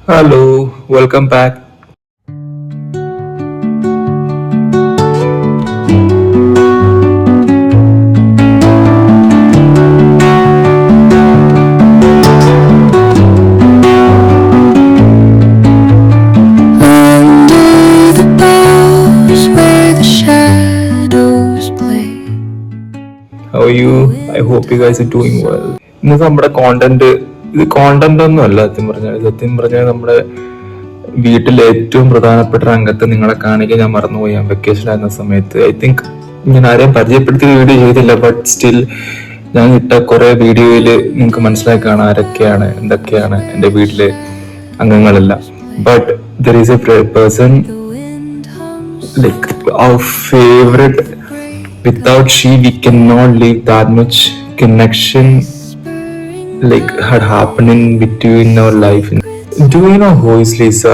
Hello, welcome back. Under the boughs where the shadows play. How are you? I hope you guys are doing well. ഇന്ന് നമ്മുടെ content ഒന്നും അല്ല. സത്യം പറഞ്ഞാൽ നമ്മുടെ വീട്ടിലെ ഏറ്റവും പ്രധാനപ്പെട്ട രംഗത്ത് നിങ്ങളെ കാണിക്കാൻ ഞാൻ മറന്നുപോയി. ഞാൻ വെക്കേഷൻ ആയിരുന്ന സമയത്ത് ഐ തിങ്ക് ഞാൻ ആരെയും പരിചയപ്പെടുത്തിയ വീഡിയോ ചെയ്തില്ല, ബട്ട് സ്റ്റിൽ ഞാൻ ഇട്ട കുറെ വീഡിയോയിൽ നിങ്ങൾക്ക് മനസ്സിലാക്കി കാണാം ആരൊക്കെയാണ് എന്തൊക്കെയാണ് എൻ്റെ വീട്ടിലെ അംഗങ്ങളെല്ലാം. But there is a person like our favorite. Without she we cannot live. That much connection like had happened in between our life. Do you know who is Lisa?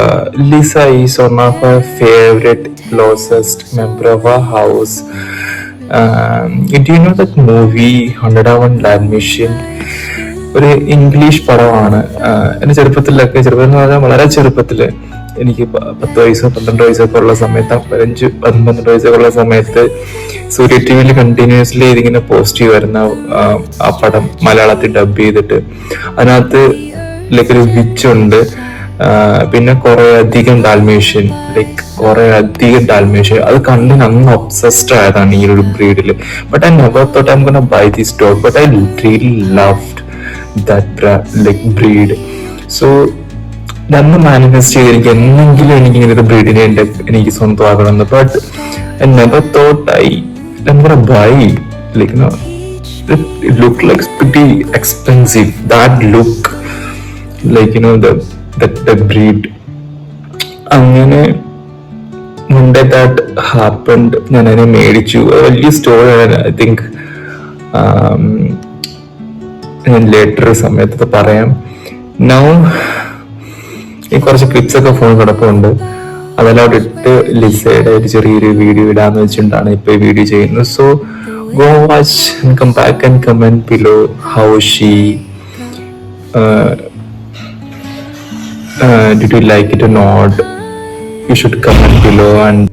Lisa is one of our favorite closest member of our house. Do you know that movie 101 Dalmatian? ഒരു English പടമാണ്. എൻ്റെ ചെറുപ്പത്തിൽ എന്ന് പറഞ്ഞാൽ വളരെ ചെറുപ്പത്തില് എനിക്ക് 10 വയസ്സോ 12 വയസ്സൊക്കെ ഉള്ള സമയത്ത്, 15-12 വയസ്സൊക്കെ ഉള്ള സമയത്ത് സൂര്യ ടി വിയിൽ കണ്ടിന്യൂസ്ലി ഇതിങ്ങനെ പോസ്റ്റ് ചെയ്യുമായിരുന്നു ആ പടം മലയാളത്തിൽ ഡബ് ചെയ്തിട്ട്. അതിനകത്ത് ലൈക്ക് ഒരു വിച്ചുണ്ട്, പിന്നെ കുറെ അധികം ഡാൽമേഷ്യൻ അത് കണ്ട് അങ്ങ് ഒബ്സസ്ഡ് ആയതാണ് ഈ ഒരു ബ്രീഡില്. But I never thought I am gonna buy this dog, but I really loved that breed. So ഞാൻ മാനിഫെസ്റ്റ് ചെയ്ത് എന്നെങ്കിലും എനിക്ക് ഇങ്ങനത്തെ ബ്രീഡിനെ എനിക്ക് സ്വന്തമാക്കണമെന്ന്. But I never thought I'm gonna buy, like, it looked like pretty expensive. That look like, the breed. അങ്ങനെ one day that happened. ഞാൻ അതിനെ മേടിച്ചു. വലിയ സ്റ്റോറിയാണ്. ഐ തിങ്ക് ഞാൻ ലേറ്റർ സമയത്ത് പറയാം. നൗ ഈ കുറച്ച് ക്ലിപ്സ് ഒക്കെ ഫോൺ കിടപ്പുണ്ട്, അതെല്ലാം ഇട്ട് ലിസയുടെ ഒരു ചെറിയൊരു വീഡിയോ ഇടാന്ന് വെച്ചിട്ടാണ് ഇപ്പൊ ഈ വീഡിയോ ചെയ്യുന്നത്. So go watch and come back and comment below how she did you like it or not. You should comment below. And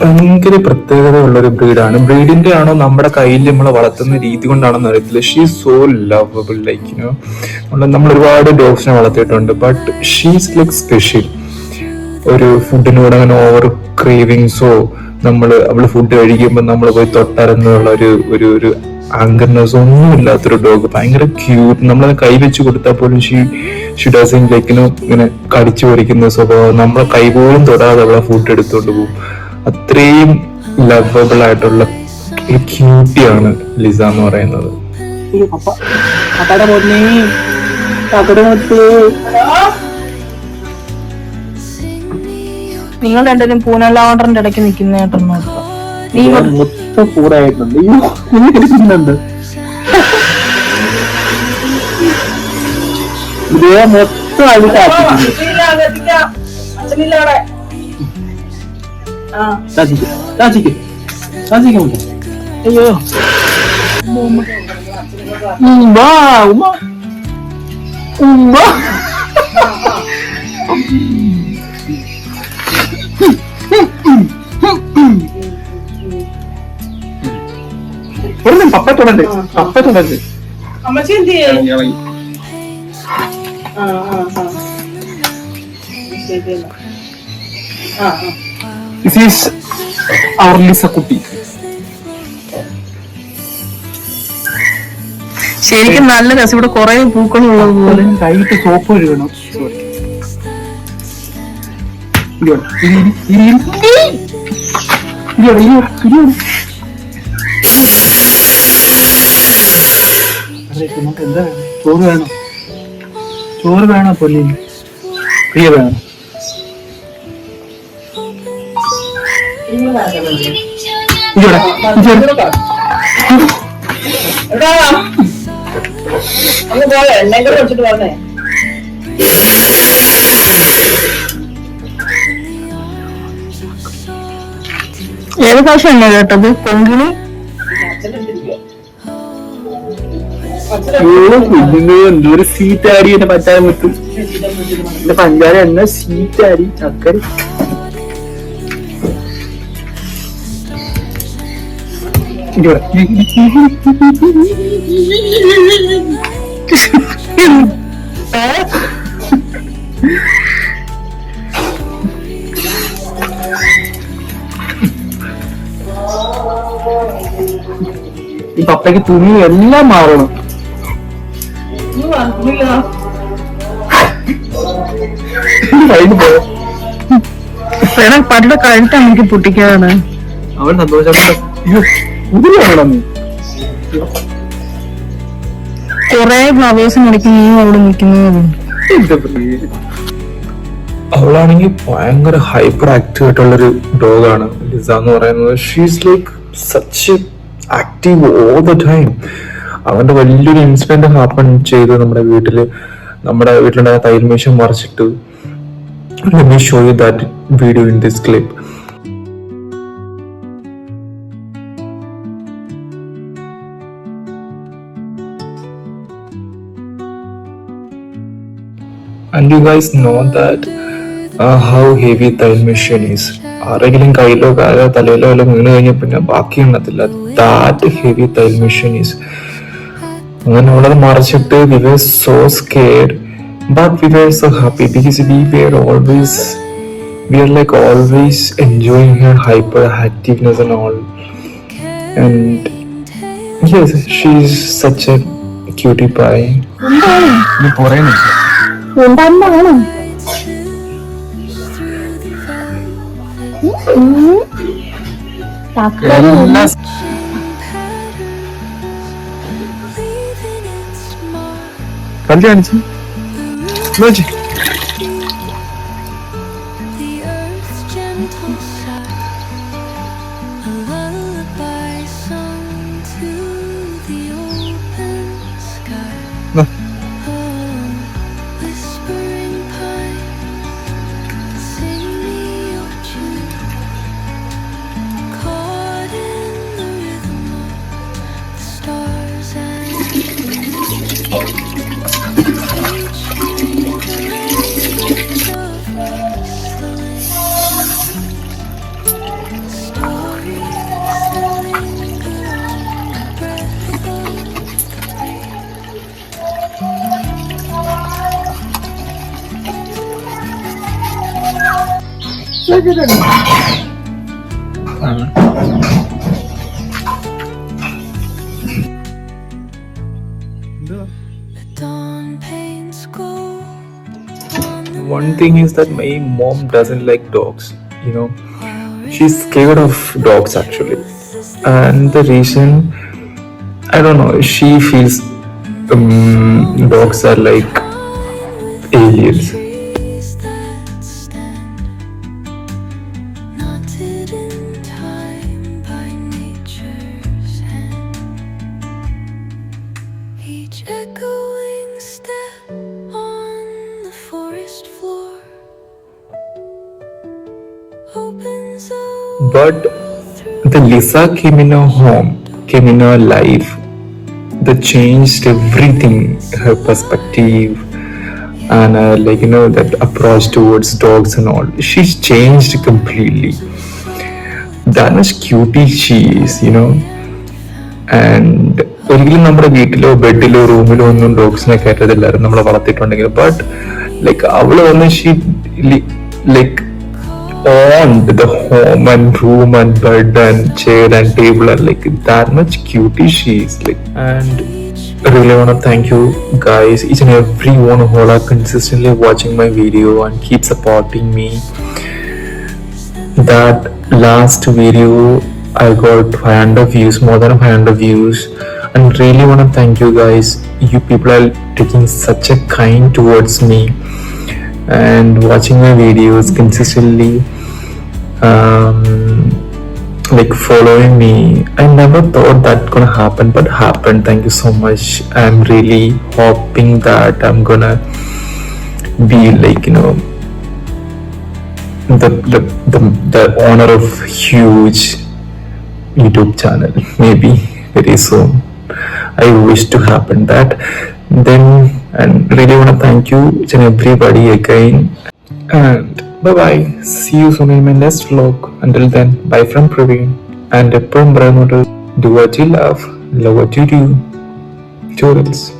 ഭയങ്കര പ്രത്യേകത ഉള്ളൊരു ബ്രീഡാണ്. ബ്രീഡിന്റെ ആണോ നമ്മുടെ കയ്യിൽ നമ്മൾ വളർത്തുന്ന രീതി കൊണ്ടാണോ അറിയത്തില്ല. She so lovable. ലൈക്ക് നമ്മൾ ഒരുപാട് ഡോഗ്സിനെ വളർത്തിയിട്ടുണ്ട്, ബട്ട് ഷീസ് ലൈക്ക് സ്പെഷ്യൽ. ഒരു ഫുഡിനോട് അങ്ങനെ ഓവർ ക്രേവിങ്സോ അവള് ഫുഡ് കഴിക്കുമ്പോൾ നമ്മൾ പോയി തൊട്ടരന്നുള്ള ഒരു ആങ്കർനെസ് ഒന്നും ഇല്ലാത്തൊരു ഡോഗ്. ഭയങ്കര ക്യൂട്ട്. നമ്മളത് കൈവച്ച് കൊടുത്താൽ പോലും ഷീ ഡസൻ ലൈക്ക് ഇങ്ങനെ കടിച്ചു പറിക്കുന്ന സ്വഭാവം. നമ്മളെ കൈ പോലും തൊടാതെ അവളെ ഫുഡ് എടുത്തോണ്ട് പോകും. അത്രയും ലവബിൾ ആയിട്ടുള്ള ഒരു ക്യൂട്ടിയാണ് ലിസ എന്ന് പറയുന്നത്. നിങ്ങൾ രണ്ടുപേരും പൂനലാവണ്ടറിന്റെ ഇടയ്ക്ക് നിൽക്കുന്നതായിട്ടൊന്നും മൊത്തം കൂടായിട്ടുണ്ട്. ഇതേ മൊത്തം അയ്യോ പപ്പറ്റുണ്ട്. അമ്മച്ചി എന്ത് ചെയ്യും? This is our Lisa കുട്ടി. ശരിക്കും നല്ല രസം. ഇവിടെ കുറെ പൂക്കളുള്ളത് പോലെ. കൈയിട്ട് സോപ്പ് കഴുകണം. എന്താ ചോറ് വേണോ? ചോറ് വേണോ? പൊല്ലി പ്രിയ വേണം. ഏത് ഭാഷ കേട്ടത്? കൊങ്കിണി. കുഞ്ഞുങ്ങൾ എന്തോരം സീറ്റാടി എന്റെ പഞ്ചാര മുത്ത്. എന്റെ പഞ്ചാര എന്നാ സീറ്റാടി ചക്കരി. ഈ പപ്പയ്ക്ക് തുണി എല്ലാം മാറണം. പരുടെ കഴുത്ത് എനിക്ക് പൊട്ടിക്കാണ്. അവൻ സന്തോഷം വേണം. കൊറേ ഫ്ലവേഴ്സ് മുടക്കി നീ അവിടെ നിൽക്കുന്നത്. അവളാണെങ്കിൽ ഭയങ്കര ഹൈപ്പർ ആക്റ്റീവ് ആയിട്ടുള്ളൊരു ഡോഗാണ് ലിസ എന്ന് പറയുന്നത്. She's like such active all the time. അവന്റെ വലിയൊരു ഇൻസിഡന്റ് ഹാപ്പൺ ചെയ്ത് നമ്മുടെ വീട്ടിലുണ്ടായ തൈൽ മെഷീൻ മറിച്ചിട്ട്. Let me show you that video in this clip. And you guys know that how heavy tile machine is. ആരെങ്കിലും കയ്യിലോ കാലോ തലയിലോ എല്ലാം വീണ് കഴിഞ്ഞാൽ പിന്നെ ബാക്കി എണ്ണത്തില്ല. That heavy tile machine is. അങ്ങനെ അവളത് മറിച്ചിട്ട് we were so scared, but we were so happy because we are like always enjoying her hyper activeness and all. And yes, she's such a cutie pie. കല്യാണിച്ചു One thing is that my mom doesn't like dogs, you know. She's scared of dogs actually. And the reason, I don't know, she feels dogs are like aliens. But the Lisa came in her home, came in her life, that changed everything, her perspective and like, you know, that approach towards dogs and all. She's changed completely. That much cutie she is, you know. And ഒരിക്കലും നമ്മുടെ വീട്ടിലോ ബെഡിലോ റൂമിലോ ഒന്നും ഡോഗ്സിനെ കയറ്റത്തില്ലായിരുന്നു നമ്മൾ വളർത്തിയിട്ടുണ്ടെങ്കിൽ. But like അവള് വന്ന് she like owned the home and room and bed and chair and table and like that much cutie she is like. And I really want to thank you guys, each and every one who are consistently watching my video and keep supporting me. That last video I got 500 views, more than 500 views, and really want to thank you guys. You people are taking such a kind towards me and watching my videos consistently, like following me. I never thought that gonna happen, but happened. Thank you so much. I'm really hoping that I'm gonna be like, you know, the owner of huge YouTube channel maybe very soon. I wish to happen that. Then, and really want to thank you each and everybody again. And bye bye. See you soon in my next vlog. Until then, bye from Praveen. And എപ്പോഴും പറയുന്നുണ്ട്, do what you love what you do. Toodles.